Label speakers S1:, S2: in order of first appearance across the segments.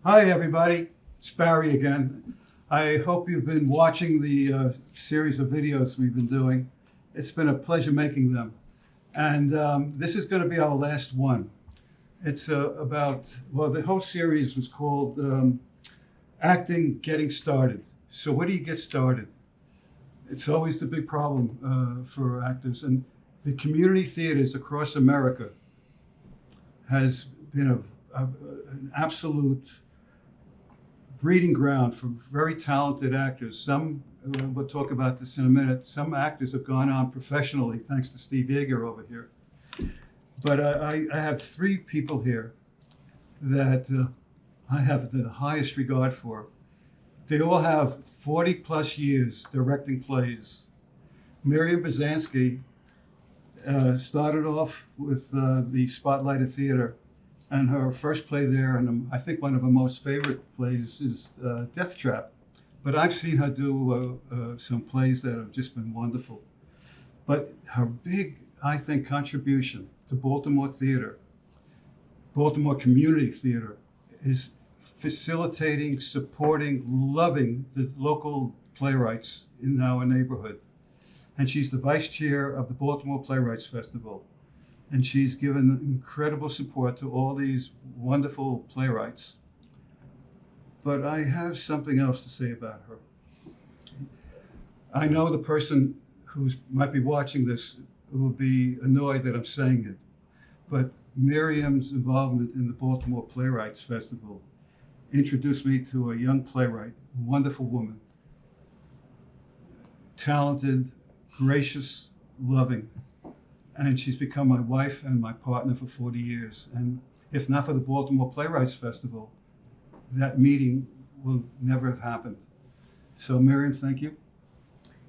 S1: Hi, everybody. It's Barry again. I hope you've been watching the series of videos we've been doing. It's been a pleasure making them. And this is going to be our last one. It's the whole series was called Acting Getting Started. So where do you get started? It's always the big problem for actors. And the community theaters across America has been an absolute breeding ground for very talented actors. Some, we'll talk about this in a minute, some actors have gone on professionally, thanks to Steve Yeager over here. But I have three people here that I have the highest regard for. They all have 40 plus years directing plays. Miriam Bazansky started off with the Spotlighted Theater, and her first play there, and I think one of her most favorite plays, is Death Trap. But I've seen her do some plays that have just been wonderful. But her big, I think, contribution to Baltimore theater, Baltimore community theater, is facilitating, supporting, loving the local playwrights in our neighborhood. And she's the vice chair of the Baltimore Playwrights Festival. And she's given incredible support to all these wonderful playwrights. But I have something else to say about her. I know the person who might be watching this will be annoyed that I'm saying it, but Miriam's involvement in the Baltimore Playwrights Festival introduced me to a young playwright, a wonderful woman, talented, gracious, loving. And she's become my wife and my partner for 40 years. And if not for the Baltimore Playwrights Festival, that meeting will never have happened. So Miriam, thank you.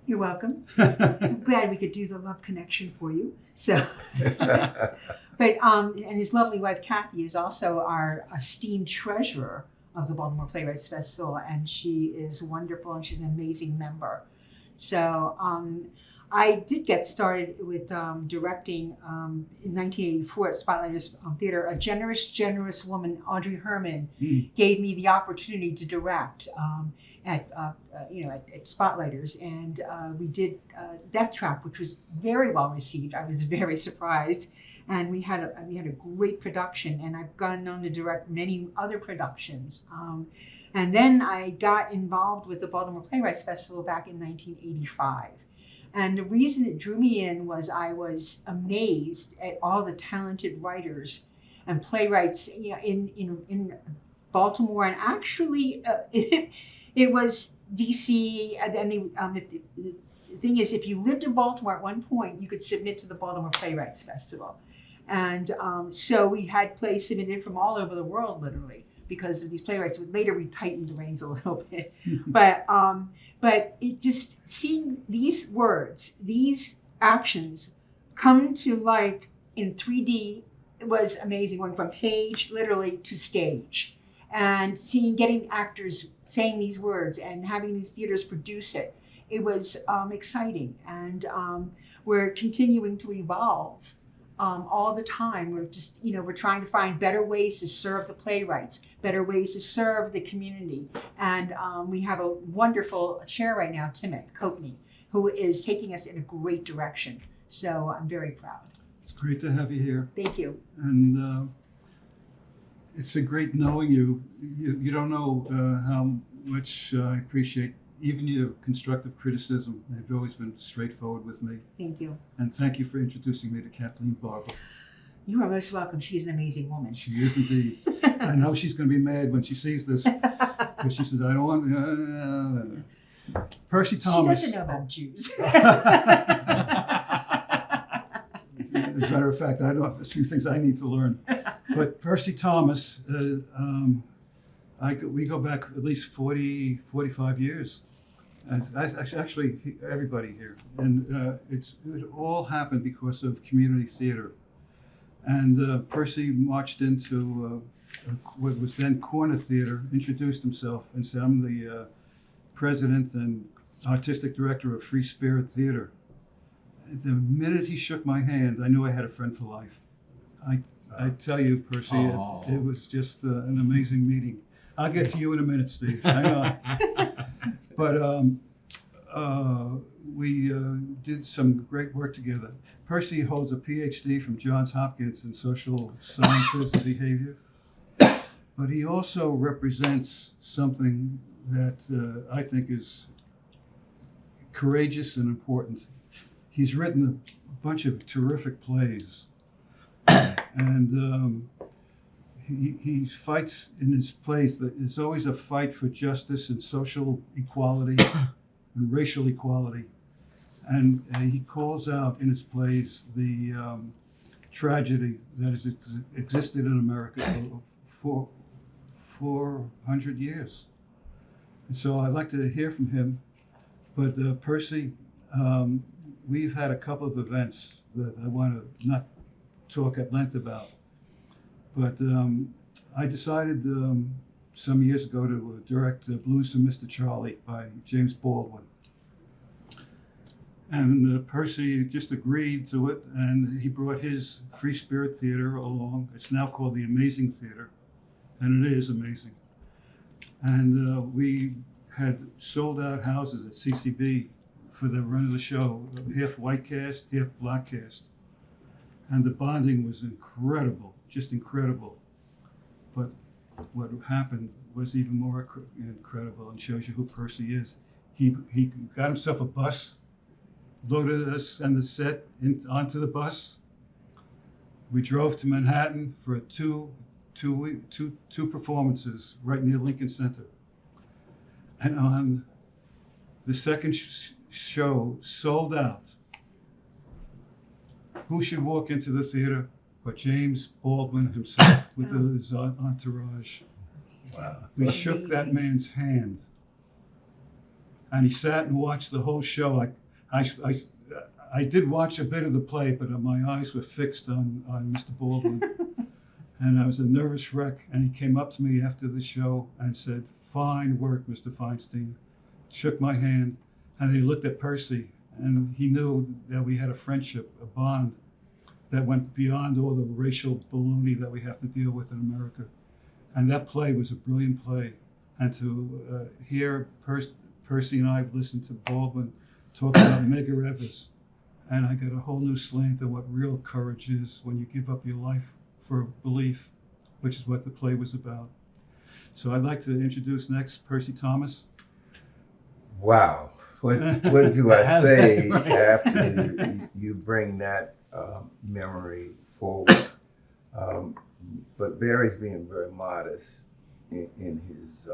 S2: You're welcome. I'm glad we could do the love connection for you. So, but and his lovely wife Kathy is also our esteemed treasurer of the Baltimore Playwrights Festival, and she is wonderful and she's an amazing member. So I did get started with directing in 1984 at Spotlighted Theater. A generous woman, Audrey Herman, gave me the opportunity to direct at Spotlighters, and we did Death Trap, which was very well received. I was very surprised, and we had a great production. And I've gone on to direct many other productions. And then I got involved with the Baltimore Playwrights Festival back in 1985. And the reason it drew me in was I was amazed at all the talented writers and playwrights, in Baltimore, and actually it was DC. And then the thing is, if you lived in Baltimore at one point, you could submit to the Baltimore Playwrights Festival, and so we had plays submitted from all over the world, literally, because of these playwrights. Later we tightened the reins a little bit, but it just seeing these words, these actions come to life in 3D was amazing, going from page literally to stage, and getting actors saying these words and having these theaters produce it. It was exciting, and we're continuing to evolve. All the time. We're just, we're trying to find better ways to serve the playwrights, better ways to serve the community. And we have a wonderful chair right now, Timothy Copeney, who is taking us in a great direction. So I'm very proud.
S1: It's great to have you here.
S2: Thank you.
S1: And it's been great knowing you. You don't know how much I appreciate even your constructive criticism. You've always been straightforward with me.
S2: Thank you.
S1: And thank you for introducing me to Kathleen Barber.
S2: You are most welcome. She's an amazing woman.
S1: She is indeed. I know she's going to be mad when she sees this, because she says, I don't want... Percy Thomas.
S2: She doesn't know about Jews.
S1: As a matter of fact, I know a few things I need to learn. But Percy Thomas, we go back at least 40, 45 years. Actually, everybody here. And it all happened because of community theater. And Percy marched into what was then Corner Theater, introduced himself, and said, I'm the president and artistic director of Free Spirit Theater. The minute he shook my hand, I knew I had a friend for life. I tell you, Percy, it was just an amazing meeting. I'll get to you in a minute, Steve. Hang on. But we did some great work together. Percy holds a PhD from Johns Hopkins in social sciences and behavior. But he also represents something that I think is courageous and important. He's written a bunch of terrific plays. And he fights in his plays. There's always a fight for justice and social equality and racial equality. And he calls out in his plays the tragedy that has existed in America for 400 years. And so I'd like to hear from him. But Percy, we've had a couple of events that I want to not talk at length about. But I decided some years ago to direct Blues for Mr. Charlie by James Baldwin. And Percy just agreed to it, and he brought his Free Spirit Theater along. It's now called the Amazing Theater, and it is amazing. And we had sold out houses at CCB for the run of the show, half white cast, half black cast. And the bonding was incredible, just incredible. But what happened was even more incredible and shows you who Percy is. He got himself a bus, loaded us and the set onto the bus. We drove to Manhattan for two performances right near Lincoln Center. And on the second show, sold out. Who should walk into the theater but James Baldwin himself with his entourage?
S3: Wow.
S1: We shook that man's hand. And he sat and watched the whole show. I did watch a bit of the play, but my eyes were fixed on Mr. Baldwin. And I was a nervous wreck. And he came up to me after the show and said, "Fine work, Mr. Feinstein." Shook my hand. And he looked at Percy. And he knew that we had a friendship, a bond that went beyond all the racial baloney that we have to deal with in America. And that play was a brilliant play. And to hear Percy and I listen to Baldwin talk about Medgar Evers, and I got a whole new slant on what real courage is when you give up your life for a belief, which is what the play was about. So I'd like to introduce next Percy Thomas.
S3: Wow. What do I say after you bring that memory forward? But Barry's being very modest in his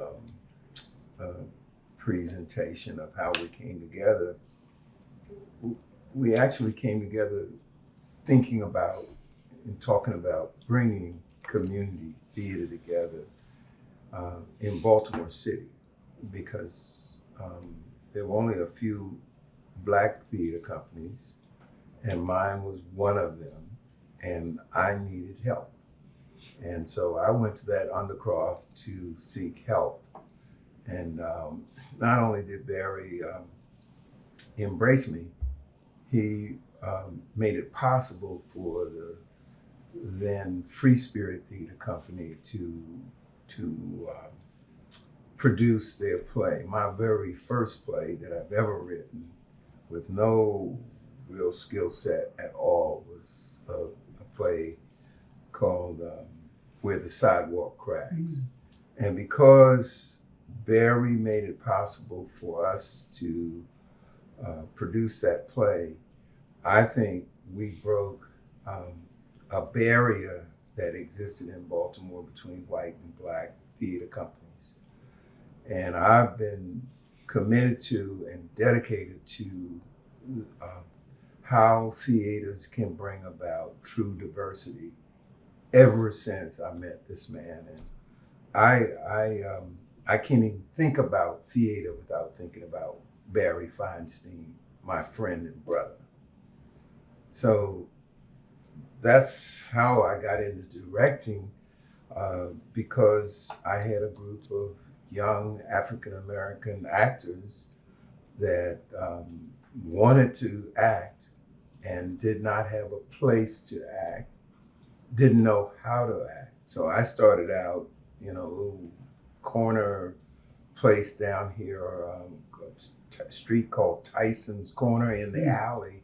S3: presentation of how we came together. We actually came together thinking about and talking about bringing community theater together in Baltimore City, because there were only a few black theater companies, and mine was one of them, and I needed help. And so I went to that Undercroft to seek help. And not only did Barry embrace me, he made it possible for the then Free Spirit Theater Company to produce their play. My very first play that I've ever written, with no real skill set at all, was a play called Where the Sidewalk Cracks. And because Barry made it possible for us to produce that play, I think we broke a barrier that existed in Baltimore between white and black theater companies. And I've been committed to and dedicated to how theaters can bring about true diversity ever since I met this man. And I can't even think about theater without thinking about Barry Feinstein, my friend and brother. So that's how I got into directing, because I had a group of young African-American actors that wanted to act and did not have a place to act, didn't know how to act. So I started out in a little corner place down here, a street called Tyson's Corner in the alley,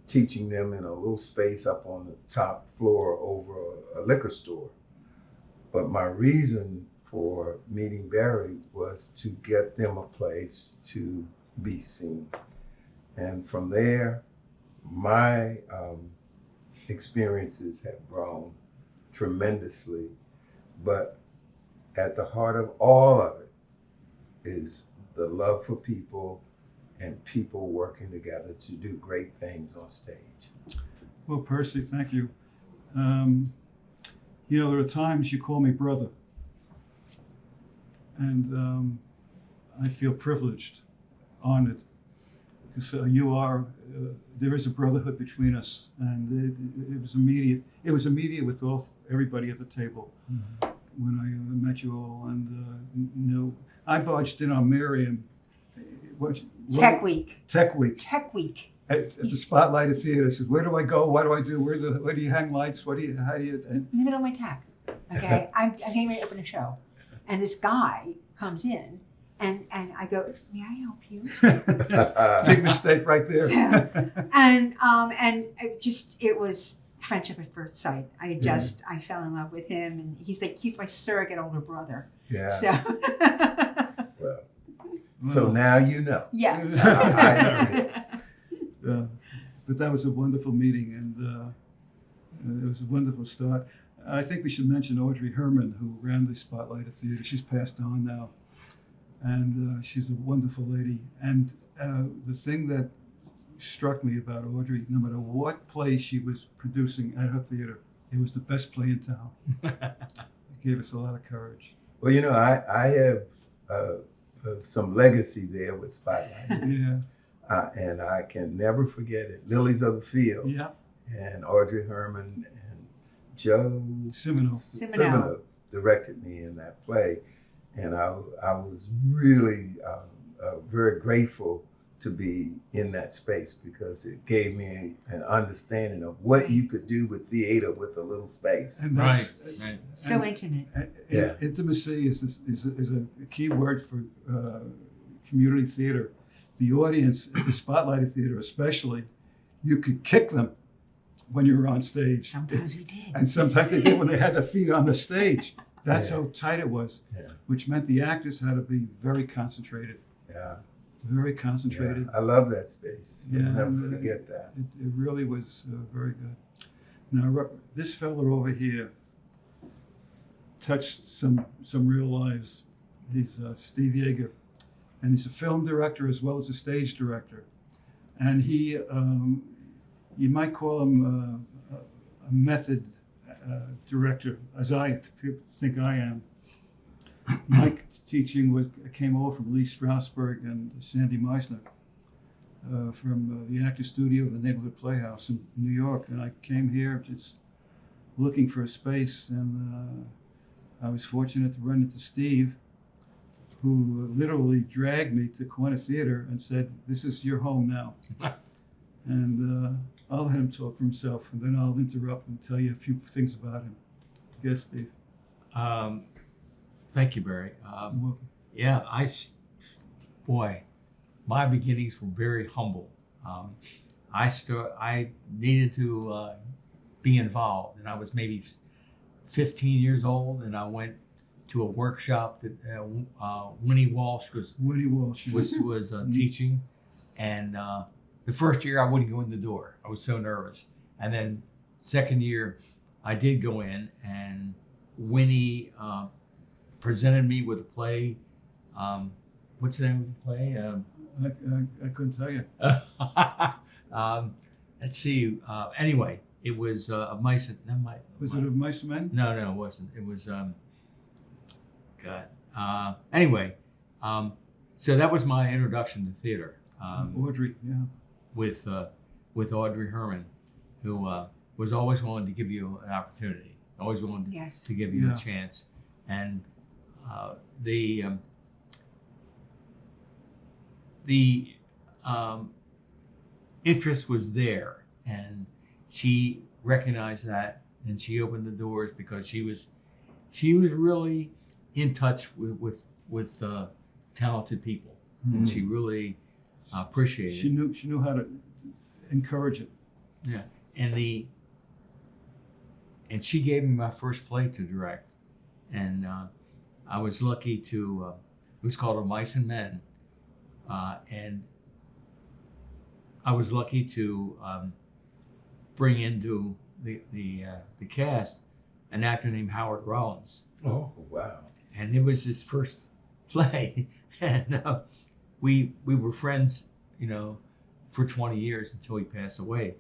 S3: teaching them in a little space up on the top floor over a liquor store. But my reason for meeting Barry was to get them a place to be seen. And from there, my experiences have grown tremendously. But at the heart of all of it is the love for people and people working together to do great things on stage.
S1: Well, Percy, thank you. There are times you call me brother, and I feel privileged, honored, because you are. There is a brotherhood between us, and it was immediate. It was immediate with everybody at the table when I met you all, and I barged in on Miriam.
S2: Tech Week.
S1: Tech Week.
S2: Tech Week.
S1: At the Spotlight of Theater. I said, where do I go? What do I do? Where do you hang lights? How do you?
S2: In the middle of my tech. Okay, I'm getting ready to open a show, and this guy comes in, and I go, may I help you?
S1: Big mistake right there.
S2: So, and it was friendship at first sight. I fell in love with him, and he's my surrogate older brother.
S3: Yeah.
S2: So.
S3: So now you know.
S2: Yes.
S1: But that was a wonderful meeting, and it was a wonderful start. I think we should mention Audrey Herman, who ran the Spotlight of Theater. She's passed on now, and she's a wonderful lady. And the thing that struck me about Audrey, no matter what play she was producing at her theater, it was the best play in town. It gave us a lot of courage.
S3: Well, I have some legacy there with Spotlight.
S1: Yeah.
S3: And I can never forget it. Lilies of the Field.
S1: Yeah.
S3: And Audrey Herman and Joe
S1: Simino
S3: directed me in that play. And I was really very grateful to be in that space because it gave me an understanding of what you could do with theater with a little space.
S1: And
S4: Right.
S2: So intimate.
S1: Intimacy is a key word for community theater. The audience at the Spotlight of Theater especially, you could kick them when you were on stage.
S2: Sometimes we did.
S1: And sometimes they did when they had their feet on the stage. That's how tight it was,
S3: Yeah.
S1: which meant the actors had to be very concentrated.
S3: Yeah.
S1: Very concentrated.
S3: Yeah. I love that space.
S1: Yeah,
S3: I'll
S1: and,
S3: never forget that.
S1: It really was very good. Now, this fella over here touched some real lives. He's Steve Yeager, and he's a film director as well as a stage director. And he, you might call him a method director, as I think I am. My teaching came over from Lee Strasberg and Sandy Meisner from the Actor Studio of the Neighborhood Playhouse in New York. And I came here just looking for a space, and I was fortunate to run into Steve, who literally dragged me to Corner Theater and said, "This is your home now." And I'll let him talk for himself, and then I'll interrupt and tell you a few things about him. Yes, Steve.
S4: Thank you, Barry. Yeah, my beginnings were very humble. I needed to be involved, and I was maybe 15 years old, and I went to a workshop that Winnie Walsh was teaching, and the first year I wouldn't go in the door. I was so nervous, and then second year I did go in, and Winnie presented me with a play. What's the name of the play?
S1: I couldn't tell you.
S4: Let's see. Anyway, it was of Mice.
S1: Was it of Mice and Men?
S4: No, it wasn't. It was. God. Anyway, so that was my introduction to theater.
S1: Audrey, yeah.
S4: With Audrey Herman, who was always willing to give you an opportunity, always willing to give you a chance, and the interest was there, and she recognized that, and she opened the doors because she was really in touch with talented people, and she really appreciated it.
S1: She knew how to encourage it.
S4: Yeah, and she gave me my first play to direct, and I was lucky to. It was called *Of Mice and Men*, and I was lucky to bring into the cast an actor named Howard Rollins.
S3: Oh, wow.
S4: And it was his first play, and we were friends, for 20 years until he passed away.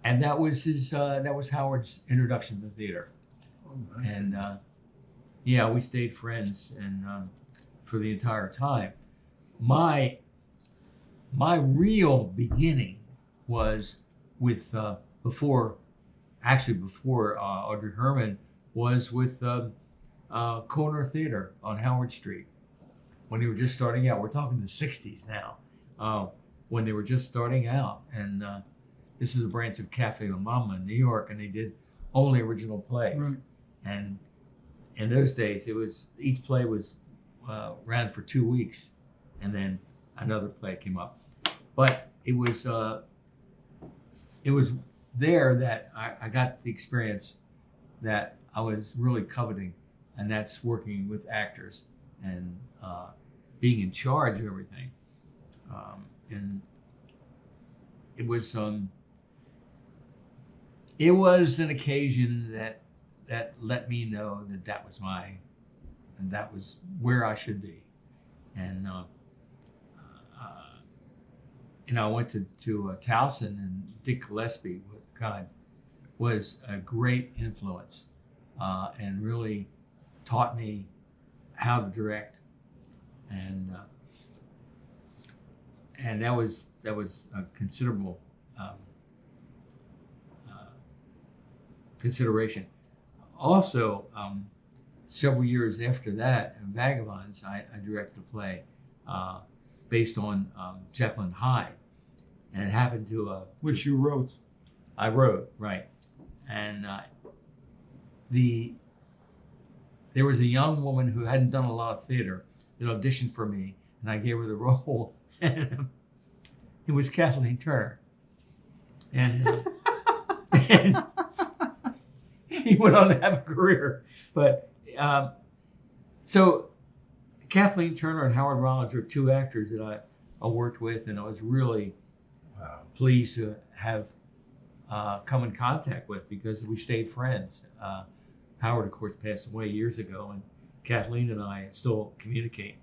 S4: And that was Howard's introduction to theater.
S3: Oh, my
S4: And
S3: goodness.
S4: we stayed friends, and for the entire time. My real beginning was with before Audrey Herman was with Corner Theater on Howard Street when they were just starting out. We're talking the 60s now, when they were just starting out, and this is a branch of Cafe La Mama in New York, and they did only original plays.
S1: Right.
S4: And in those days, each play was ran for 2 weeks, and then another play came up. But it was there that I got the experience that I was really coveting, and that's working with actors and being in charge of everything. And it was an occasion that let me know that was where I should be. And I went to Towson, and Dick Gillespie, God, was a great influence, and really taught me how to direct, and that was a considerable consideration. Also, several years after that, in Vagabonds, I directed a play based on Jekyll and Hyde, and it happened to
S1: Which you wrote.
S4: I wrote, right, and there was a young woman who hadn't done a lot of theater that auditioned for me, and I gave her the role, and it was Kathleen Turner, and she went on to have a career. But so Kathleen Turner and Howard Rollins are two actors that I worked with, and I was really pleased to have come in contact with, because we stayed friends. Howard, of course, passed away years ago, and Kathleen and I still communicate.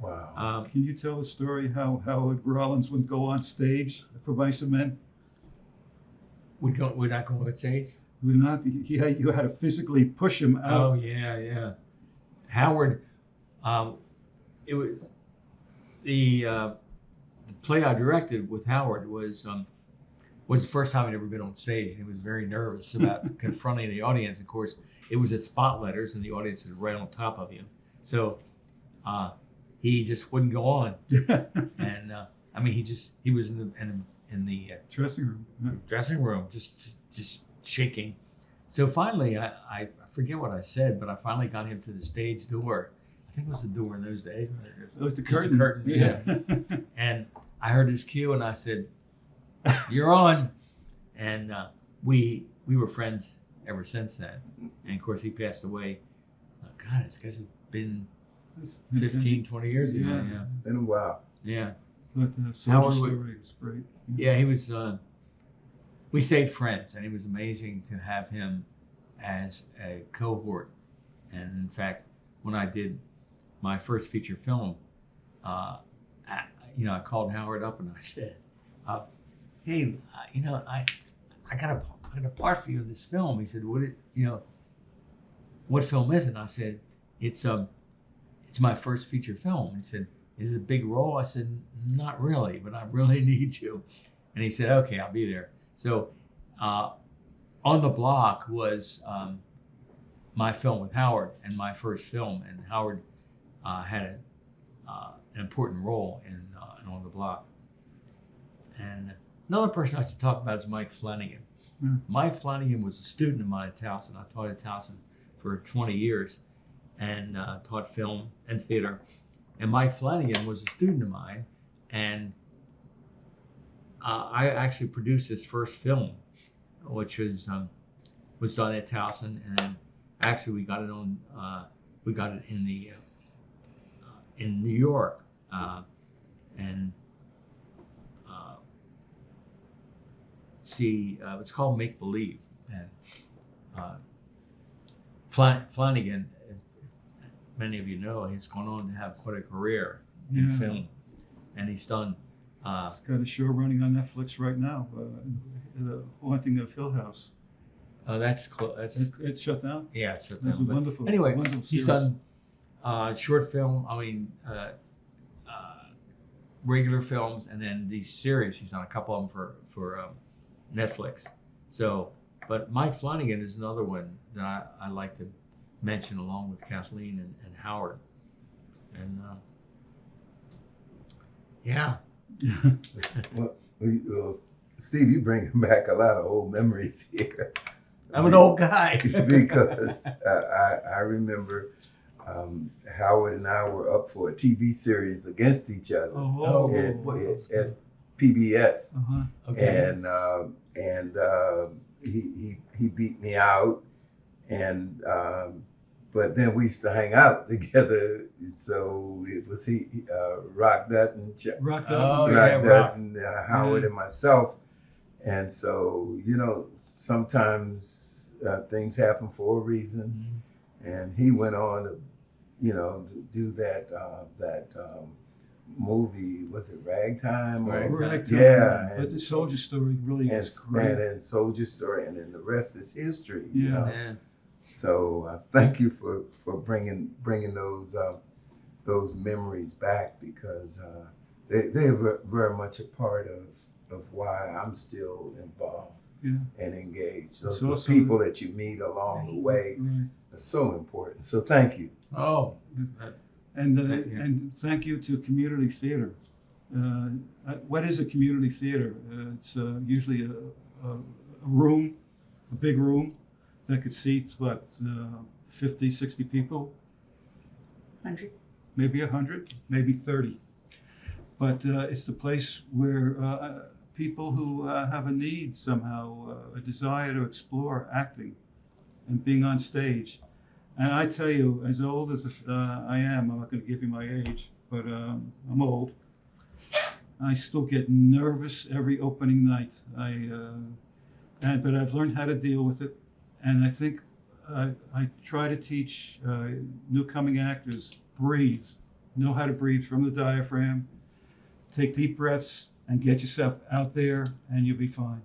S3: Wow.
S1: Can you tell the story how Howard Rollins would go on stage for Mice and Men?
S4: Would not go on stage?
S1: Would not. You had to physically push him out.
S4: Oh yeah. Howard, it was the play I directed with Howard was the first time I'd ever been on stage. He was very nervous about confronting the audience. Of course, it was at spotlighters, and the audience is right on top of you. So he just wouldn't go on, and he was in the
S1: Dressing room. Yeah.
S4: dressing room, just shaking. So finally, I forget what I said, but I finally got him to the stage door. I think it was the door in those days.
S1: It was the
S4: Just a
S1: curtain.
S4: curtain, yeah. And I heard his cue, and I said, "You're on." And we were friends ever since then. And of course, he passed away. God, this guy's been 15, 20 years ago.
S1: Yeah.
S4: Yeah.
S3: It's been a while.
S4: Yeah.
S1: But the
S4: Howard
S1: soldier
S4: would-
S1: story was great.
S4: Yeah, he was. We stayed friends, and it was amazing to have him as a cohort. And in fact, when I did my first feature film, I called Howard up and I said, "Hey, I got a part for you in this film." He said, "What film is it?" And I said, "It's my first feature film." He said, "Is it a big role?" I said, "Not really, but I really need you." And he said, "Okay, I'll be there." So On the Block was my film with Howard, and my first film, and Howard had an important role in On the Block. And another person I should talk about is Mike Flanigan.
S1: Yeah.
S4: Mike Flanigan was a student of mine at Towson. I taught at Towson for 20 years and taught film and theater. And Mike Flanigan was a student of mine, and I actually produced his first film, which was done at Towson, and then actually we got it in the in New York, and it's called Make Believe, and Flanigan, if many of you know, he's gone on to have quite a career in film, and he's done.
S1: He's got a show running on Netflix right now, The Haunting of Hill House.
S4: That's
S1: It's shut down?
S4: yeah, it's shut
S1: That's
S4: down.
S1: a wonderful,
S4: Anyway,
S1: wonderful
S4: he's
S1: series.
S4: done short film. I mean, regular films, and then these series. He's done a couple of them for Netflix. So, but Mike Flanigan is another one that I like to mention, along with Kathleen and Howard. And yeah.
S3: Well, Steve, you bring back a lot of old memories here.
S4: I'm an old guy.
S3: Because I remember Howard and I were up for a TV series against each other at PBS,
S4: Okay.
S3: and he beat me out, and but then we used to hang out together. So it was Rock Dutton,
S1: Rock
S4: Oh,
S1: Dutton.
S4: yeah,
S3: Rock Dutton, Howard, and myself. And so, sometimes things happen for a reason. And he went on to, do that movie. Was it Ragtime?
S1: Ragtime.
S3: Yeah.
S1: But the Soldier Story really is great.
S3: And then Soldier Story, and then the rest is history.
S1: Yeah.
S4: Yeah.
S3: So thank you for bringing those memories back, because they're very much a part of why I'm still involved and engaged.
S1: It's
S3: Those
S1: also-
S3: people that you meet along the way
S1: Right.
S3: are so important. So thank you.
S4: Oh.
S1: And
S4: Thank you.
S1: and thank you to community theater. What is a community theater? It's usually a room, a big room that could seat 50, 60 people,
S2: 100.
S1: maybe 100, maybe 30. But it's the place where people who have a need somehow, a desire to explore acting and being on stage. And I tell you, as old as I am, I'm not going to give you my age, but I'm old. I still get nervous every opening night. But I've learned how to deal with it. And I think I try to teach new coming actors, breathe. Know how to breathe from the diaphragm. Take deep breaths and get yourself out there, and you'll be fine.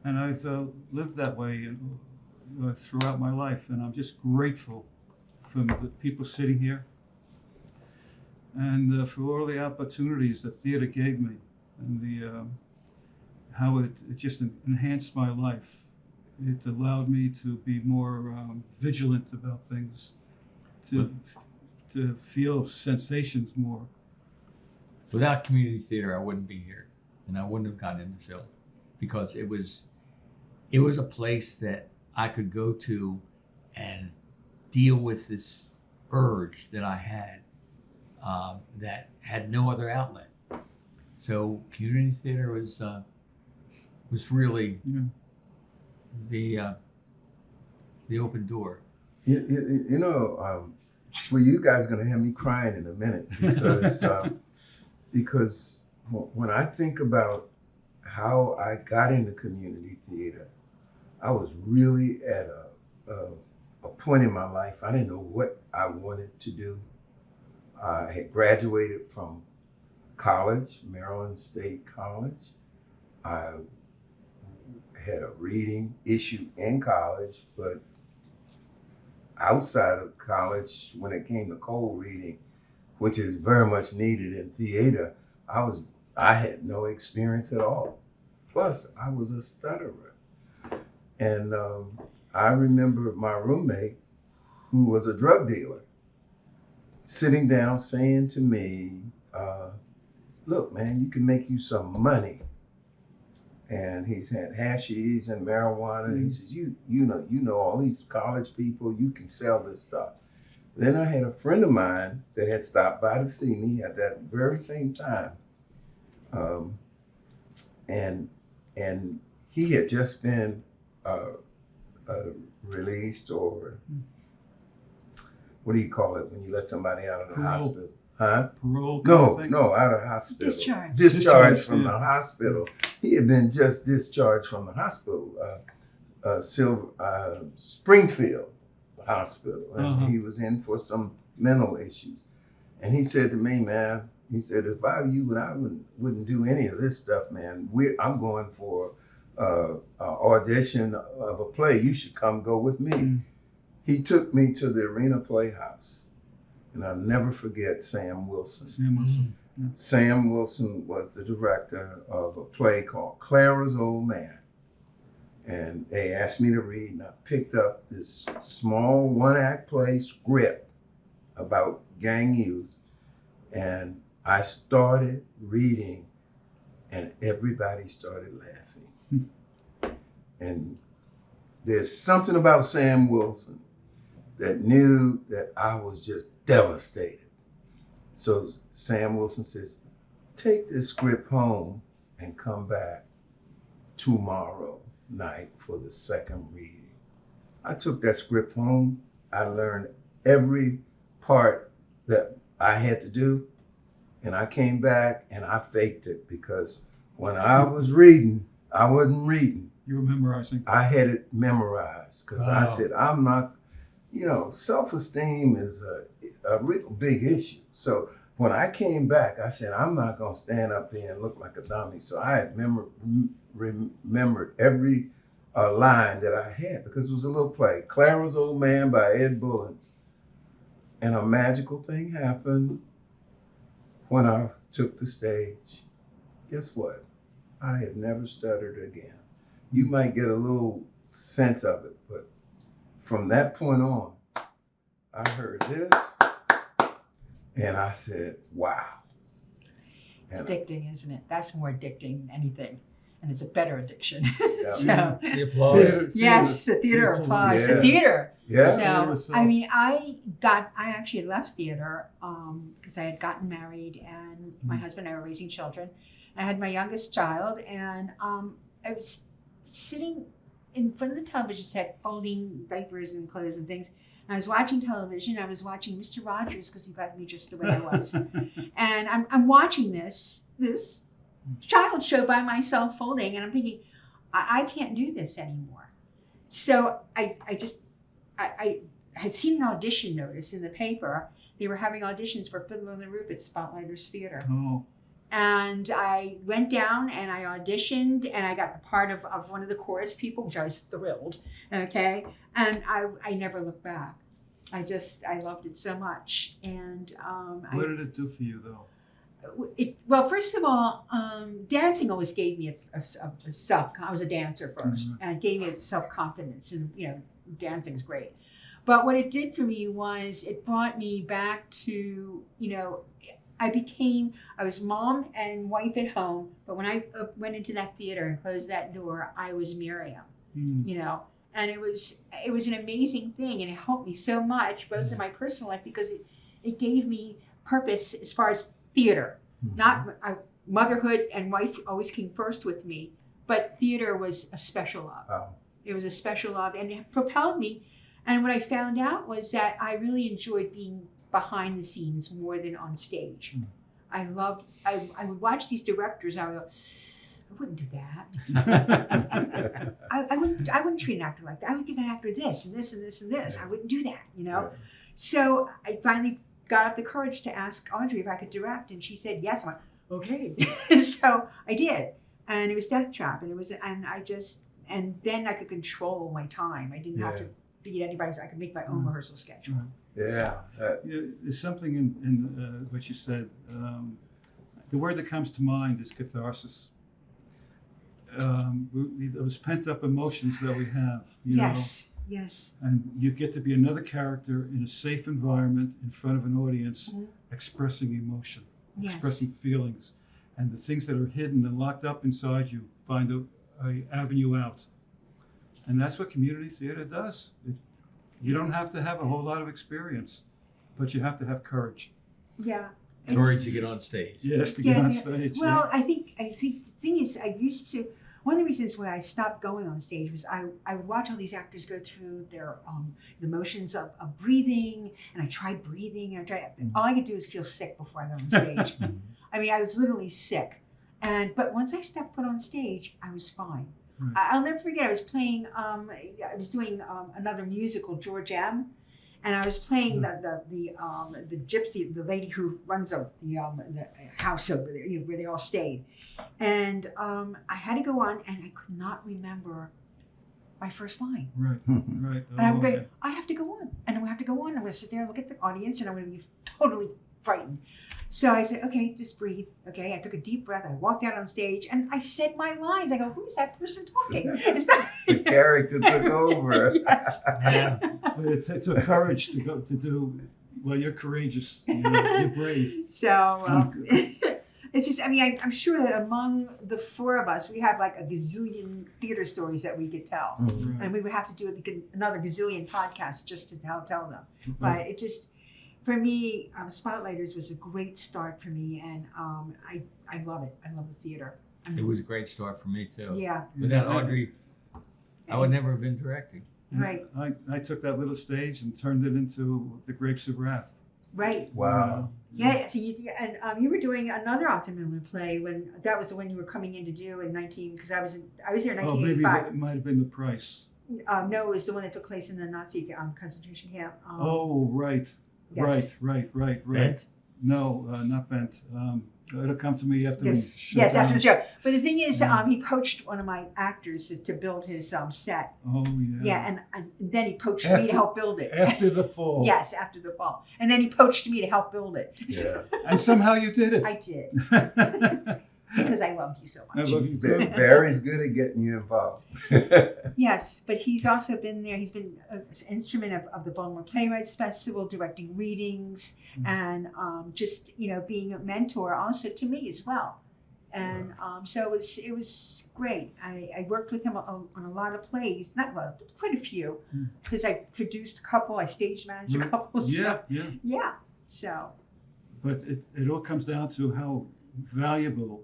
S1: And I've lived that way throughout my life, and I'm just grateful for the people sitting here and for all the opportunities that theater gave me, and how it just enhanced my life. It allowed me to be more vigilant about things, to feel sensations more.
S4: Without community theater, I wouldn't be here, and I wouldn't have gotten into film, because it was a place that I could go to and deal with this urge that I had that had no other outlet. So community theater was really the open door.
S3: Well, you guys are going to have me crying in a minute, because when I think about how I got into community theater, I was really at a point in my life. I didn't know what I wanted to do. I had graduated from college, Maryland State College. I had a reading issue in college, but outside of college, when it came to cold reading, which is very much needed in theater, I had no experience at all. Plus, I was a stutterer. And I remember my roommate, who was a drug dealer, sitting down saying to me, look, man, you can make you some money and he's had hashish and marijuana. And he says, you know all these college people, you can sell this stuff. Then I had a friend of mine that had stopped by to see me at that very same time. And he had just been released, or what do you call it when you let somebody out of the
S1: Parole.
S3: hospital? Huh?
S1: Parole kind of thing?
S3: No, out of hospital.
S2: Discharge.
S3: Discharged from
S1: yeah.
S3: the hospital. He had been just discharged from the hospital, Springfield Hospital, and he was in for some mental issues. And he said to me, man, he said, if I were you, I wouldn't do any of this stuff, man. I'm going for an audition of a play. You should come go with me. He took me to the Arena Playhouse, and I'll never forget Sam Wilson.
S1: Sam Wilson. Yeah.
S3: Sam Wilson was the director of a play called Clara's Old Man. And they asked me to read, and I picked up this small one-act play script about gang youth. And I started reading, and everybody started laughing. And there's something about Sam Wilson that knew that I was just devastated. So Sam Wilson says, take this script home and come back tomorrow night for the second reading. I took that script home. I learned every part that I had to do, and I came back and I faked it, because when I was reading, I wasn't reading.
S1: You were memorizing.
S3: I had it memorized, because
S4: Wow.
S3: I said, I'm not, self-esteem is a real big issue. So when I came back, I said, I'm not going to stand up here and look like a dummy. So I had remembered every line that I had, because it was a little play, Clara's Old Man by Ed Bullins. And a magical thing happened when I took the stage. Guess what? I have never stuttered again. You might get a little sense of it, but from that point on, I heard this, and I said, wow.
S2: It's
S3: And
S2: addicting, isn't it? That's more addicting than anything. And it's a better addiction.
S3: Yeah.
S2: So,
S4: The applause.
S2: yes, the theater applause.
S3: Yeah.
S2: The theater.
S3: yeah,
S1: Theater
S2: So,
S1: itself.
S2: I mean, I actually left theater because I had gotten married, and my husband and I were raising children. I had my youngest child, and I was sitting in front of the television set, folding diapers and clothes and things. And I was watching television. I was watching Mr. Rogers, because he liked me just the way I was. And I'm watching this child show by myself folding, and I'm thinking, I can't do this anymore. So I had seen an audition notice in the paper. They were having auditions for Fiddler on the Roof at Spotlighters Theater.
S1: Oh,
S2: And I went down and I auditioned, and I got a part of one of the chorus people, which I was thrilled. Okay. And I never looked back. I loved it so much. And
S1: what did it do for you, though?
S2: well, first of all, dancing always gave me a self. I was a dancer first, and it gave me self-confidence, and dancing's great. But what it did for me was it brought me back to I was mom and wife at home, but when I went into that theater and closed that door, I was Miriam. And it was an amazing thing, and it helped me so much, both in my personal life, because it gave me purpose as far as theater. Not motherhood and wife always came first with me, but theater was a special love.
S3: Wow.
S2: It was a special love, and it propelled me. And what I found out was that I really enjoyed being behind the scenes more than on stage. I would watch these directors, and I would go, I wouldn't do that. I wouldn't treat an actor like that. I would give that actor this and this and this and this. I wouldn't do that,
S3: Yeah.
S2: So I finally got up the courage to ask Audrey if I could direct, and she said yes. I'm like, okay. So I did, and it was Death Trap, and then I could control my time. I didn't have to be at anybody's. I could make my own rehearsal schedule.
S3: Yeah.
S1: There's something in what you said. The word that comes to mind is catharsis. Those pent-up emotions that we have,
S2: Yes.
S1: and you get to be another character in a safe environment in front of an audience, expressing emotion,
S2: Yes.
S1: expressing feelings, and the things that are hidden and locked up inside you find a avenue out. And that's what community theater does. You don't have to have a whole lot of experience, but you have to have courage.
S2: Yeah.
S4: Courage to get on stage.
S1: Yes, to get on stage.
S2: Well, I think the thing is, I used to. One of the reasons why I stopped going on stage was I would watch all these actors go through their the motions of breathing, and I tried breathing, and all I could do is feel sick before I got on stage. I mean, I was literally sick, but once I stepped foot on stage, I was fine.
S1: Right.
S2: I'll never forget. I was playing. I was doing another musical, George M. And I was playing the gypsy, the lady who runs the house over there, where they all stayed. And I had to go on, and I could not remember my first line.
S1: Right, right.
S2: And I'm going, I have to go on, and I'm going to have to go on. I'm going to sit there and look at the audience, and I'm going to be totally frightened. So I said, okay, just breathe. Okay, I took a deep breath. I walked out on stage, and I said my lines. I go, who's that person talking? It's not
S3: The character took over.
S2: Yes.
S4: Yeah.
S1: But it took courage to go to do. Well, you're courageous. You're brave.
S2: So it's just, I mean, I'm sure that among the four of us, we have like a gazillion theater stories that we could tell.
S1: Right.
S2: And we would have to do another gazillion podcasts just to tell them. But it just, for me, Spotlighters was a great start for me. And I love it. I love the theater.
S4: It was a great start for me too.
S2: Yeah,
S4: Without Audrey, I would never have been directing.
S2: right,
S1: I took that little stage and turned it into The Grapes of Wrath.
S2: right.
S3: Wow.
S2: Yeah, so you were doing another Arthur Miller play when that was the one you were coming in to do in because I was there in
S1: Oh, maybe
S2: 1985.
S1: it might have been The Price.
S2: No, it was the one that took place in the Nazi concentration camp.
S1: Oh, right.
S2: Yes.
S1: Right.
S4: Bent?
S1: No, not Bent. It'll come to me after
S2: Yes,
S1: we shut
S2: yes,
S1: down.
S2: after the show. But the thing is, he poached one of my actors to build his set.
S1: Oh, yeah.
S2: Yeah, and then he poached me to help build it.
S1: After the fall.
S2: Yes, after the fall. And then he poached me to help build it.
S3: Yeah.
S1: And somehow you did it.
S2: I did. Because I loved you so
S1: I
S2: much.
S1: love you too.
S3: Barry's good at getting you involved.
S2: Yes, but he's also been there. He's been an instrument of the Baltimore Playwrights Festival, directing readings, and just being a mentor also to me as well. And so it was great. I worked with him on a lot of plays, not a lot, but quite a few, because I produced a couple, I stage managed a couple. So,
S1: Yeah.
S2: So
S1: But it all comes down to how valuable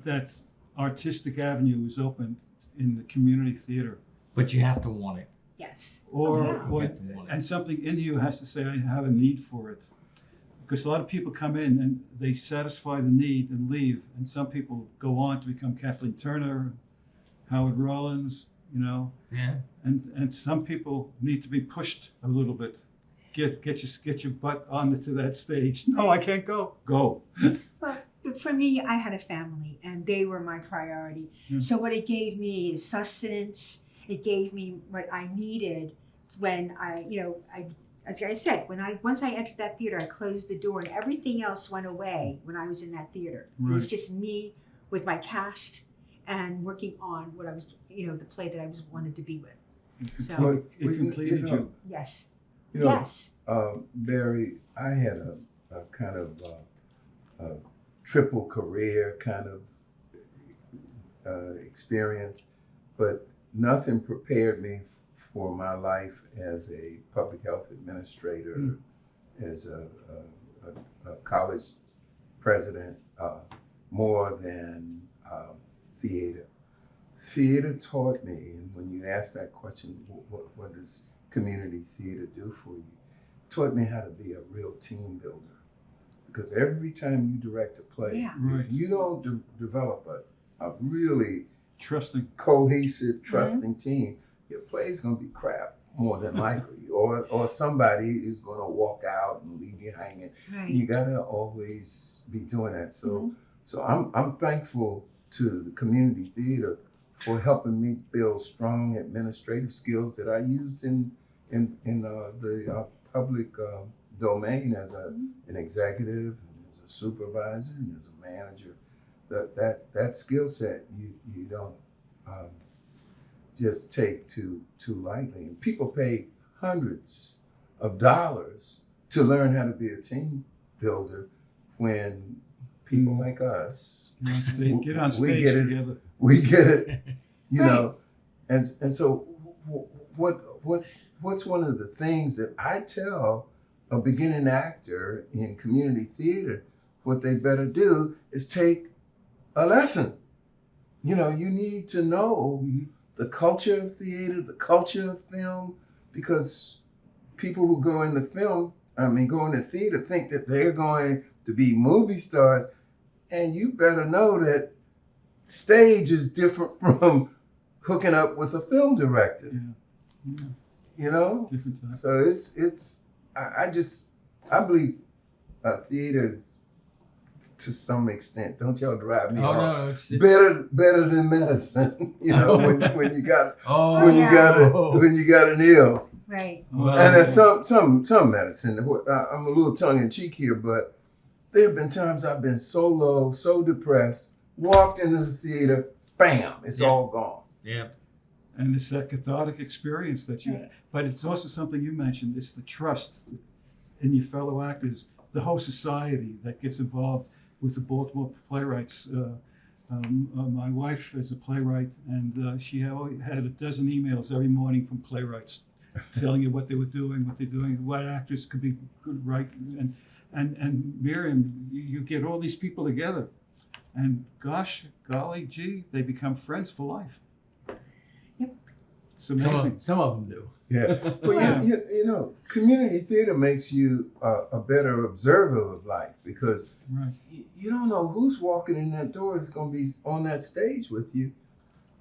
S1: that artistic avenue is open in the community theater.
S4: But you have to want it.
S2: yes.
S1: Or,
S2: yeah.
S4: You have to want it.
S1: and something in you has to say, I have a need for it. Because a lot of people come in and they satisfy the need and leave. And some people go on to become Kathleen Turner, Howard Rollins,
S4: Yeah.
S1: and some people need to be pushed a little bit. Get your butt onto that stage. No, I can't go. Go.
S2: But for me, I had a family, and they were my priority.
S1: Yeah.
S2: So what it gave me is sustenance. It gave me what I needed when as I said, once I entered that theater, I closed the door, and everything else went away when I was in that theater. It was
S1: Right.
S2: just me with my cast and working on what I was, the play that I wanted to be with. So
S3: Well,
S1: It completed you.
S2: yes,
S3: You know,
S2: yes,
S3: Barry, I had a kind of a triple career kind of experience, but nothing prepared me for my life as a public health administrator, as a college president, more than theater. Theater taught me, and when you ask that question, what does community theater do for you? It taught me how to be a real team builder. Because every time you direct a play,
S2: Yeah.
S1: Right.
S3: if you don't develop a really
S1: Trusting.
S3: cohesive, trusting team, your play's going to be crap more than likely, or somebody is going to walk out and leave you hanging.
S2: right.
S3: You got to always be doing that. So,
S2: Mhm.
S3: so I'm thankful to the community theater for helping me build strong administrative skills that I used in the public domain as an executive, and as a supervisor, and as a manager. That skill set you don't just take too lightly. And people pay hundreds of dollars to learn how to be a team builder when people like us
S1: Get on stage
S3: we get it.
S1: together.
S3: We get it, you
S2: Right.
S3: know. And so what's one of the things that I tell a beginning actor in community theater, what they better do is take a lesson. You know, you need to know the culture of theater, the culture of film, because people who go into theater think that they're going to be movie stars. And you better know that stage is different from hooking up with a film director.
S1: Yeah.
S3: You know?
S1: Different time.
S3: So I believe theater's to some extent, don't y'all drive me
S4: Oh
S3: off,
S4: no, it's
S3: better than medicine. You know, when you got
S4: oh
S3: when
S2: yeah.
S3: you got an ill.
S2: Right.
S4: Well,
S3: And there's some medicine. I'm a little tongue in cheek here, but there have been times I've been so low, so depressed, walked into the theater, bam, it's
S4: Yeah.
S3: all gone.
S4: yeah.
S1: And it's that cathartic experience that you,
S2: Right.
S1: but it's also something you mentioned, it's the trust in your fellow actors, the whole society that gets involved with the Baltimore Playwrights. My wife is a playwright, and she had a dozen emails every morning from playwrights telling you what they were doing, what they're doing, what actors could write. And Miriam, you get all these people together, and golly gee, they become friends for life.
S2: Yep.
S1: It's amazing.
S4: Some of them do.
S3: Yeah. Well,
S1: Yeah.
S3: you know, community theater makes you a better observer of life because
S1: Right.
S3: you don't know who's walking in that door is going to be on that stage with you.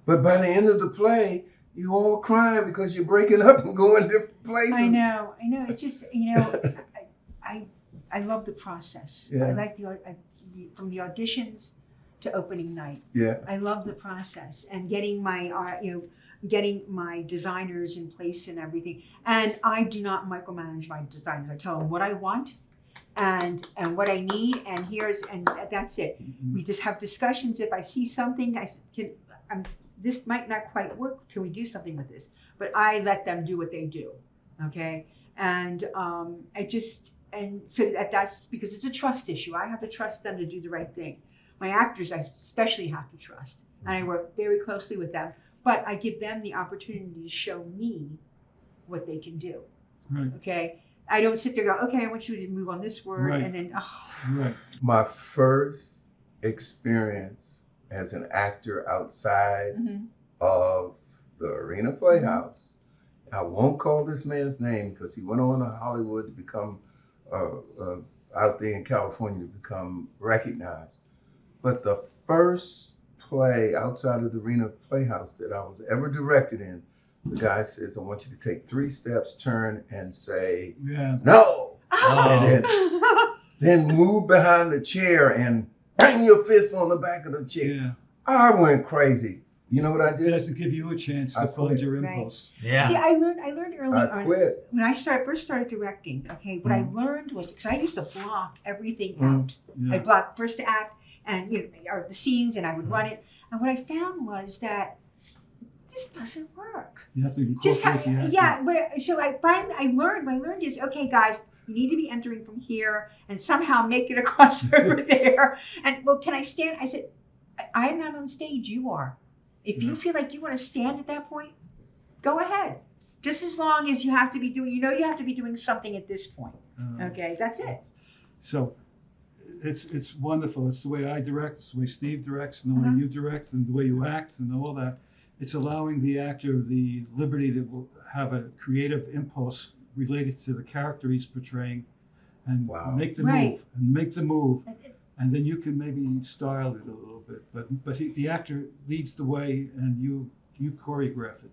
S3: But by the end of the play, you all crying because you're breaking up and going different places.
S2: I know. It's just, I love the process.
S3: Yeah.
S2: I like from the auditions to opening night.
S3: Yeah.
S2: I love the process and getting my designers in place and everything. And I do not micromanage my designers. I tell them what I want and what I need, and that's it. We just have discussions. If I see something, this might not quite work. Can we do something with this? But I let them do what they do. Okay. And so that's because it's a trust issue. I have to trust them to do the right thing. My actors, I especially have to trust, and I work very closely with them. But I give them the opportunity to show me what they can do.
S1: Right.
S2: Okay. I don't sit there and go, okay, I want you to move on this word,
S1: Right.
S2: and then
S1: Right.
S3: My first experience as an actor outside of the Arena Playhouse, I won't call this man's name because he went on to Hollywood to become, out there in California to become recognized. But the first play outside of the Arena Playhouse that I was ever directed in, the guy says, I want you to take 3 steps, turn, and say,
S1: Yeah.
S3: no.
S4: Oh.
S3: And then move behind the chair and bang your fist on the back of the chair.
S1: Yeah.
S3: I went crazy. You know what I
S1: It
S3: did?
S1: doesn't give you a chance
S3: I
S1: to find
S3: quit.
S1: your
S2: Right.
S1: impulse.
S4: Yeah.
S2: See, I learned early
S3: I
S2: on
S3: quit.
S2: when I first started directing. Okay, what I learned was because I used to block everything out.
S1: Yeah.
S2: I'd block first act and or the scenes, and I would run it. And what I found was that this doesn't work.
S1: You have to
S2: Just
S1: incorporate the acting.
S2: yeah, but so what I learned is, okay, guys, you need to be entering from here and somehow make it across over there. And well, can I stand? I said, I'm not on stage. You are. If you feel like you want to stand at that point, go ahead. Just as long as you have to be doing, you have to be doing something at this point. Okay, that's it.
S1: So it's wonderful. It's the way I direct, it's the way Steve directs, and the way you direct, and the way you act, and all that. It's allowing the actor the liberty to have a creative impulse related to the character he's portraying, and
S3: Wow.
S1: make the
S2: Right.
S1: move, and then you can maybe style it a little bit. But the actor leads the way, and you choreograph it.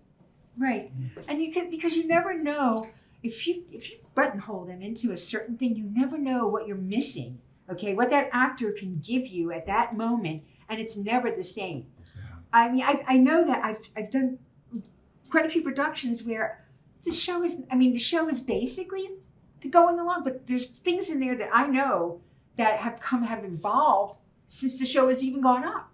S2: Right, and because you never know if you buttonhole them into a certain thing, you never know what you're missing. Okay, what that actor can give you at that moment, and it's never the same. I mean, I know that I've done quite a few productions where the show is basically going along, but there's things in there that I know that have evolved since the show has even gone up.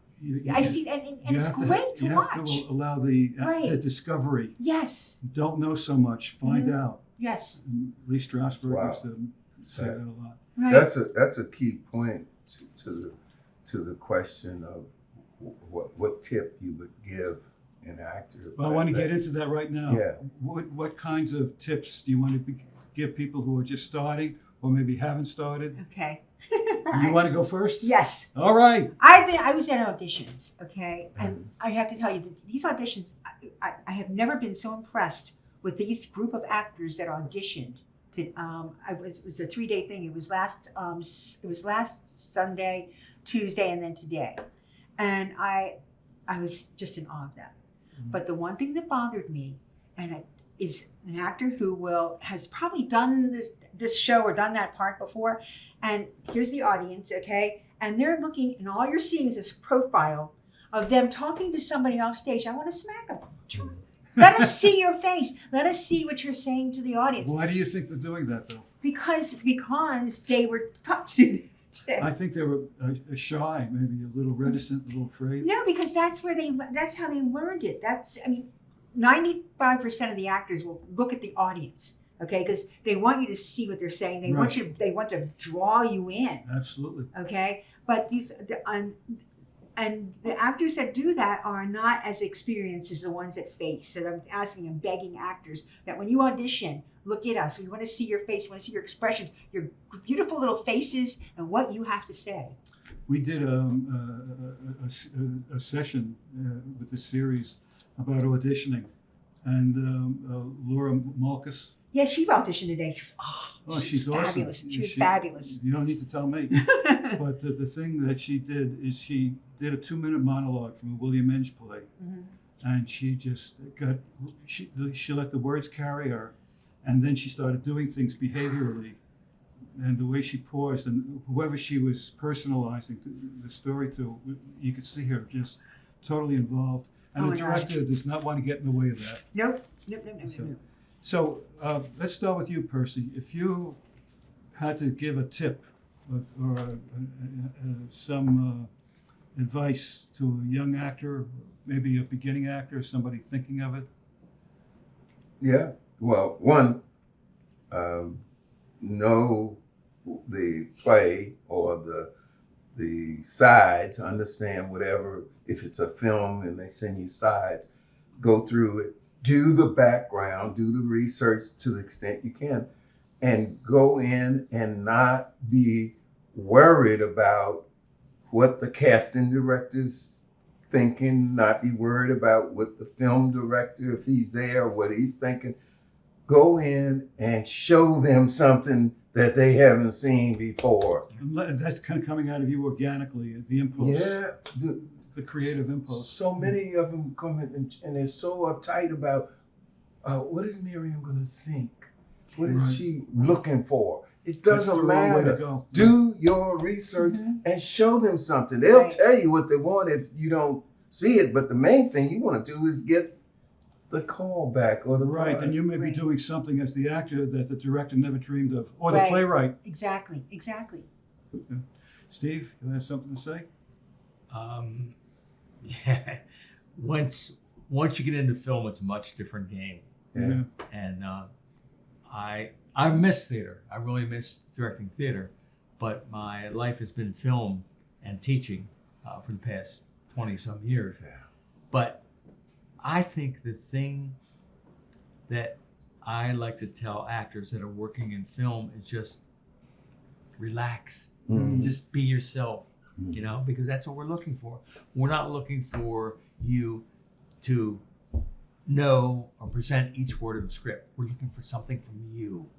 S2: I see, and it's great to watch.
S1: You have to allow the
S2: Right.
S1: discovery.
S2: Yes,
S1: Don't know so much, find out.
S2: yes,
S1: And Lee Strasberg
S3: Wow.
S1: used to say that a lot.
S2: right.
S3: That's a key point to the question of what tip you would give an actor.
S1: Well, I want to get into that right now.
S3: Yeah.
S1: What kinds of tips do you want to give people who are just starting or maybe haven't started?
S2: Okay.
S1: You want to go first?
S2: Yes.
S1: All right.
S2: I was at auditions, okay, and I have to tell you that these auditions, I have never been so impressed with these group of actors that auditioned. It was a 3-day thing. It was last Sunday, Tuesday, and then today, and I was just in awe of them. But the one thing that bothered me, and it is an actor who has probably done this show or done that part before, and here's the audience, okay, and they're looking, and all you're seeing is this profile of them talking to somebody off stage. I want to smack them. Let us see your face. Let us see what you're saying to the audience.
S1: Why do you think they're doing that, though?
S2: Because they were taught to do that.
S1: I think they were shy, maybe a little reticent, a little afraid.
S2: No, because that's how they learned it. 95% of the actors will look at the audience, okay, because they want you to see what they're saying. They want to draw you in.
S1: Absolutely.
S2: Okay, but and the actors that do that are not as experienced as the ones that face. So I'm asking and begging actors that when you audition, look at us. We want to see your face. We want to see your expressions, your beautiful little faces, and what you have to say.
S1: We did a session with this series about auditioning, and Laura Malkus.
S2: Yeah, she auditioned today.
S1: She's
S2: fabulous.
S1: Awesome.
S2: She was fabulous.
S1: You don't need to tell me. But the thing that she did is she did a 2-minute monologue from a William Inge play, and she just she let the words carry her, and then she started doing things behaviorally, and the way she paused, and whoever she was personalizing the story to, you could see her just totally involved. And the director does not want to get in the way of that.
S2: Nope.
S1: So let's start with you, Percy. If you had to give a tip or some advice to a young actor, maybe a beginning actor, somebody thinking of it.
S3: Yeah. Well, one, know the play or the sides, understand whatever. If it's a film and they send you sides, go through it, do the background, do the research to the extent you can, and go in and not be worried about what the casting director's thinking, not be worried about what the film director, if he's there, what he's thinking. Go in and show them something that they haven't seen before.
S1: And that's kind of coming out of you organically, the impulse.
S3: Yeah.
S1: The creative impulse.
S3: So many of them come in and they're so uptight about what is Miriam going to think? What is she looking for? It doesn't matter. Do your research and show them something. They'll tell you what they want if you don't see it. But the main thing you want to do is get the call back or the part.
S1: And you may be doing something as the actor that the director never dreamed of, or the playwright.
S2: Exactly.
S1: Yeah. Steve, you have something to say?
S4: Yeah. Once you get into film, it's a much different game.
S1: Yeah.
S4: And I miss theater. I really miss directing theater, but my life has been film and teaching for the past 20-some years.
S3: Yeah.
S4: But I think the thing that I like to tell actors that are working in film is just relax. Just be yourself, because that's what we're looking for. We're not looking for you to know or present each word of the script. We're looking for something from you.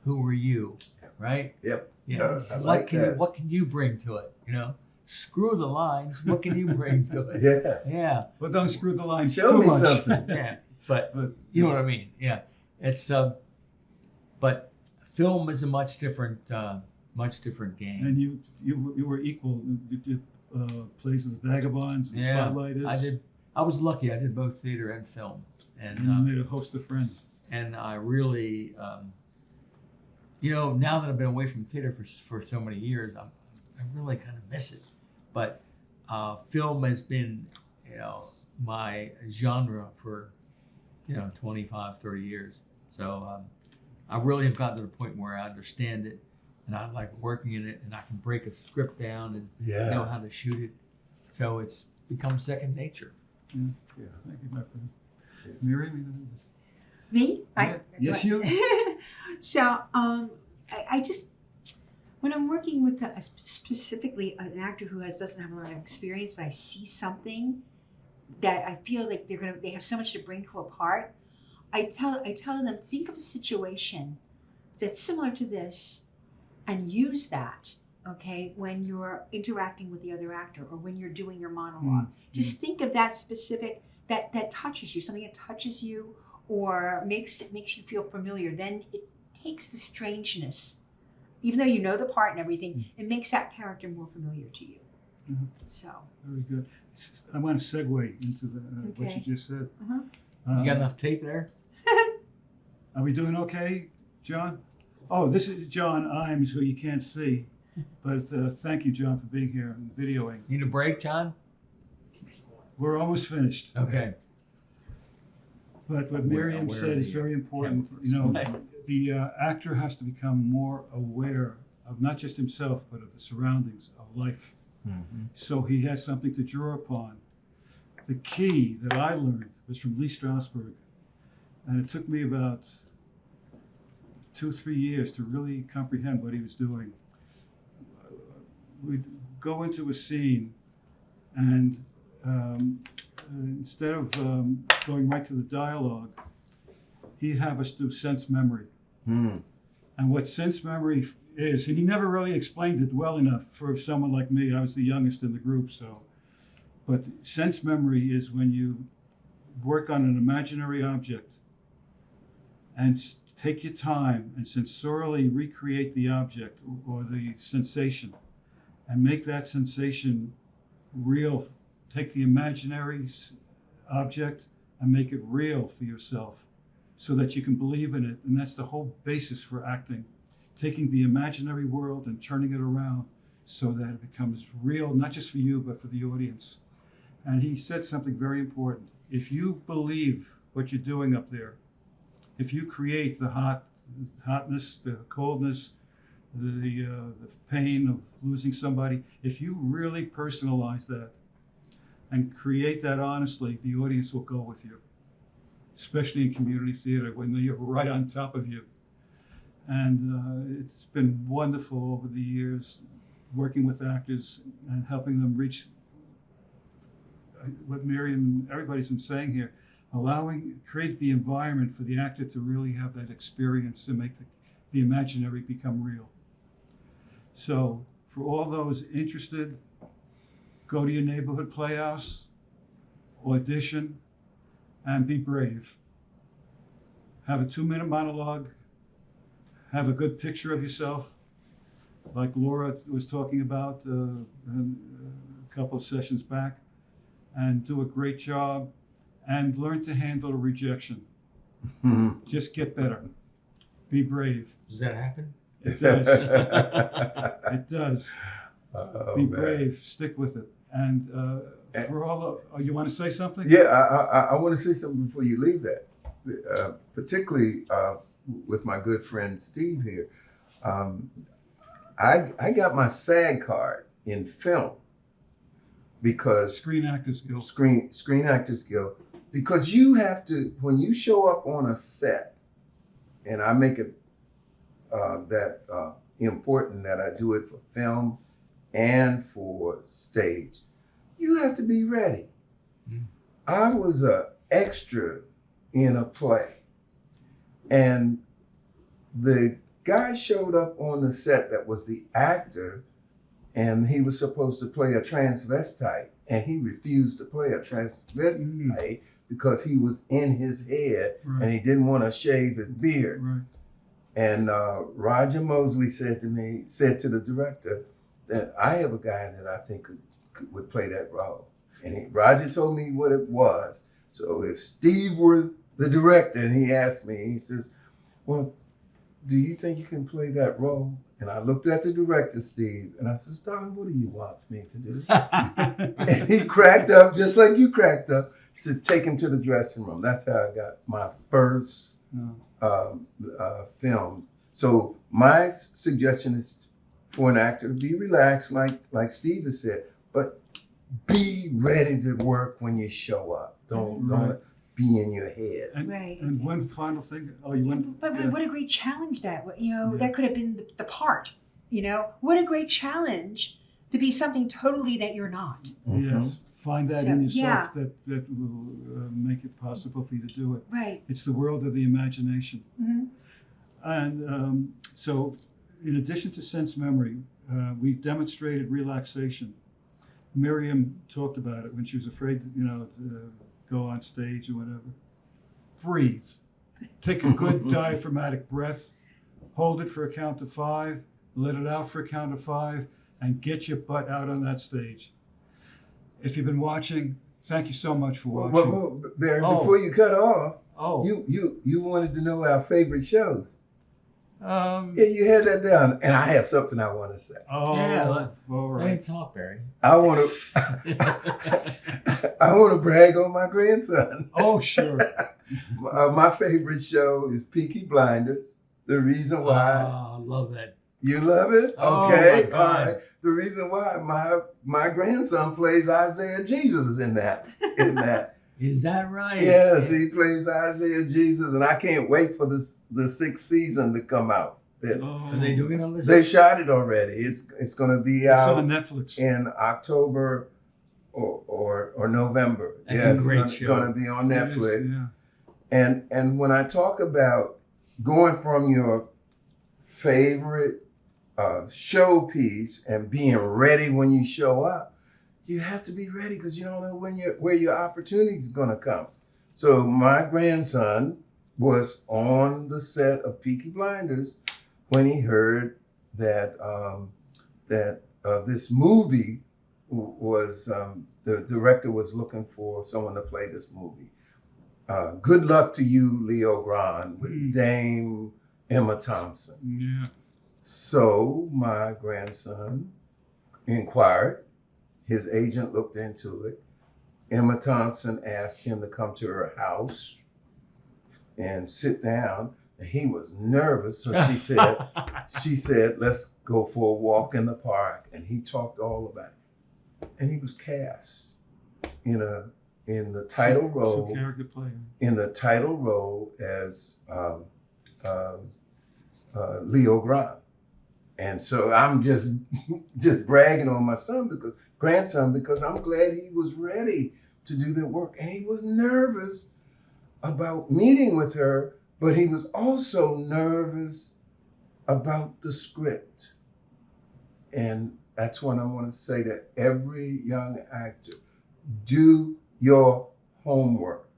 S4: Who are you, right?
S3: Yep.
S4: Yeah.
S3: I like that.
S4: What can you bring to it? Screw the lines. What can you bring to it? Yeah.
S1: Well, don't screw the lines
S3: Show
S1: too
S3: me
S1: much.
S3: something.
S4: Yeah. But you know what I mean? Yeah. It's but film is a much different game.
S1: And you were equal. You did plays of the Vagabonds and Spotlighters.
S4: I was lucky. I did both theater and film, and
S1: you made a host of friends.
S4: And I really, now that I've been away from theater for so many years, I really kind of miss it. But film has been, my genre for, 25, 30 years. So I really have gotten to the point where I understand it, and I like working in it, and I can break a script down and know how to shoot it. So it's becomes second nature.
S3: Yeah.
S1: Thank you, my friend.
S3: Yeah.
S1: Miriam, you know this.
S2: Me?
S1: Yeah. Yes, you.
S2: So, I just, when I'm working with specifically an actor who doesn't have a lot of experience, but I see something that I feel like they have so much to bring to a part, I tell them, think of a situation that's similar to this and use that, okay, when you're interacting with the other actor or when you're doing your monologue. Just think of that specific, that touches you, something that touches you or makes you feel familiar. Then it takes the strangeness, even though you know the part and everything, it makes that character more familiar to you. So.
S1: Very good. I want to segue into what
S2: Okay.
S1: you just said.
S4: You got enough tape there?
S1: Are we doing okay, John? Oh, this is John Imes, who you can't see. But thank you, John, for being here and videoing.
S4: Need a break, John?
S1: We're almost finished.
S4: Okay.
S1: But what Miriam
S4: aware
S1: said
S4: of
S1: is
S4: the
S1: very important.
S4: cameras.
S1: You know, the actor has to become more aware of not just himself, but of the surroundings of life. So he has something to draw upon. The key that I learned was from Lee Strasberg. And it took me about 2-3 years to really comprehend what he was doing. We'd go into a scene and instead of going right to the dialogue, he'd have us do sense memory. And what sense memory is, and he never really explained it well enough for someone like me. I was the youngest in the group, so. But sense memory is when you work on an imaginary object and take your time and sensorially recreate the object or the sensation and make that sensation real. Take the imaginary object and make it real for yourself so that you can believe in it. And that's the whole basis for acting. Taking the imaginary world and turning it around so that it becomes real, not just for you, but for the audience. And he said something very important. If you believe what you're doing up there, if you create the hotness, the coldness, the pain of losing somebody, if you really personalize that and create that honestly, the audience will go with you, especially in community theater when they're right on top of you. And it's been wonderful over the years working with actors and helping them reach what Miriam and everybody's been saying here, create the environment for the actor to really have that experience and make the imaginary become real. So for all those interested, go to your neighborhood playhouse, audition, and be brave. Have a 2-minute monologue. Have a good picture of yourself, like Laura was talking about a couple of sessions back, and do a great job, and learn to handle a rejection. Just get better. Be brave.
S4: Does that happen?
S1: It does. It does.
S3: Oh,
S1: Be
S3: man.
S1: brave. Stick with it. And for all, you want to say something?
S3: Yeah, I want to say something before you leave that, particularly with my good friend Steve here. I got my SAG card in film because
S1: Screen Actors Guild.
S3: Screen Actors Guild, because you have to, when you show up on a set, and I make it that important that I do it for film and for stage, you have to be ready. I was an extra in a play, and the guy showed up on the set that was the actor, and he was supposed to play a transvestite, and he refused to play a transvestite because he was in his head, and he didn't want to shave his beard.
S1: Right.
S3: And Roger Mosley said to the director that I have a guy that I think would play that role. And Roger told me what it was. So if Steve were the director and he asked me, he says, well, do you think you can play that role? And I looked at the director, Steve, and I said, Darling, what do you want me to do? And he cracked up just like you cracked up. He says, take him to the dressing room. That's how I got my first film. So my suggestion is for an actor to be relaxed, like Steve has said, but be ready to work when you show up. Don't be in your head.
S1: And,
S2: Right,
S1: and
S2: exactly.
S1: one final thing. Oh, you went.
S2: But
S1: yeah.
S2: what a great challenge
S1: Yeah.
S2: that could have been the part, what a great challenge to be something totally that you're not.
S1: Yes, find that
S2: So,
S1: in yourself
S2: yeah.
S1: that will make it possible for you to do it.
S2: Right.
S1: It's the world of the imagination.
S2: Mm-hmm.
S1: And so, in addition to sense memory, we demonstrated relaxation. Miriam talked about it when she was afraid, to go on stage or whatever. Breathe. Take a good diaphragmatic breath. Hold it for a count of 5. Let it out for a count of 5, and get your butt out on that stage. If you've been watching, thank you so much for watching.
S3: Well, Barry, before you cut off,
S1: Oh,
S3: you wanted to know our favorite shows.
S1: yeah,
S3: Yeah, you had that down, and I have something I want to say.
S1: Oh,
S4: Yeah,
S1: all
S4: Let me
S1: right.
S4: talk, Barry.
S3: I want to brag on my grandson.
S1: Oh, sure.
S3: My favorite show is Peaky Blinders. The reason why
S4: I love that.
S3: you love it,
S4: Oh,
S3: okay,
S4: my God.
S3: all right. The reason why my grandson plays Isaiah Jesus in that.
S4: Is that right?
S3: Yes, he plays Isaiah Jesus, and I can't wait for the 6th season to come out.
S4: Are they doing all this?
S3: They shot it already. It's going to be
S1: It's
S3: out
S1: on Netflix.
S3: in October or November.
S4: That's a great
S3: it's
S4: show.
S3: going to be on
S1: It is,
S3: Netflix.
S1: yeah.
S3: And when I talk about going from your favorite showpiece and being ready when you show up, you have to be ready because you don't know where your opportunity is going to come. So my grandson was on the set of Peaky Blinders when he heard that this movie was the director was looking for someone to play this movie. Good luck to you, Leo Grande, with Dame Emma Thompson.
S1: Yeah.
S3: So my grandson inquired. His agent looked into it. Emma Thompson asked him to come to her house and sit down. And he was nervous, so she said, let's go for a walk in the park. And he talked all about it. And he was cast in the title role.
S1: So character play.
S3: In the title role as Leo Grande. And so I'm just bragging on my grandson because I'm glad he was ready to do that work. And he was nervous about meeting with her, but he was also nervous about the script. And that's what I want to say to every young actor. Do your homework,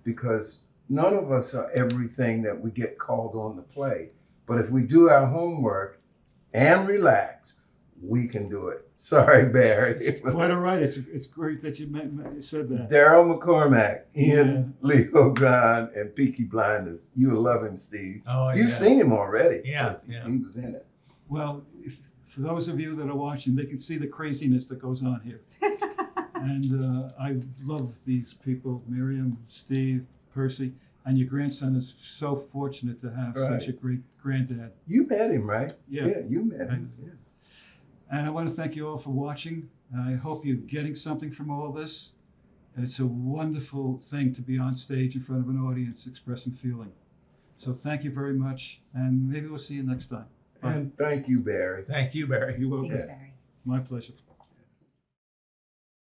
S3: because none of us are everything that we get called on to play. But if we do our homework and relax, we can do it. Sorry, Barry.
S1: It's quite all right. It's great that you said that.
S3: Daryl McCormack in Leo Grande and Peaky Blinders. You'll love him, Steve.
S4: Oh,
S3: You've
S4: yeah.
S3: seen him already.
S4: Yeah,
S3: 'cause
S4: yeah.
S3: He was in it.
S1: Well, for those of you that are watching, they can see the craziness that goes on here. And I love these people, Miriam, Steve, Percy, and your grandson is so fortunate to have such a great granddad.
S3: You met him, right?
S1: Yeah.
S3: You met him.
S1: I-
S3: Yeah.
S1: And I want to thank you all for watching. I hope you're getting something from all this. It's a wonderful thing to be on stage in front of an audience expressing feeling. So thank you very much, and maybe we'll see you next time. Bye.
S3: And thank you, Barry.
S4: Thank you, Barry.
S1: You're welcome.
S2: Thanks, Barry.
S1: My pleasure.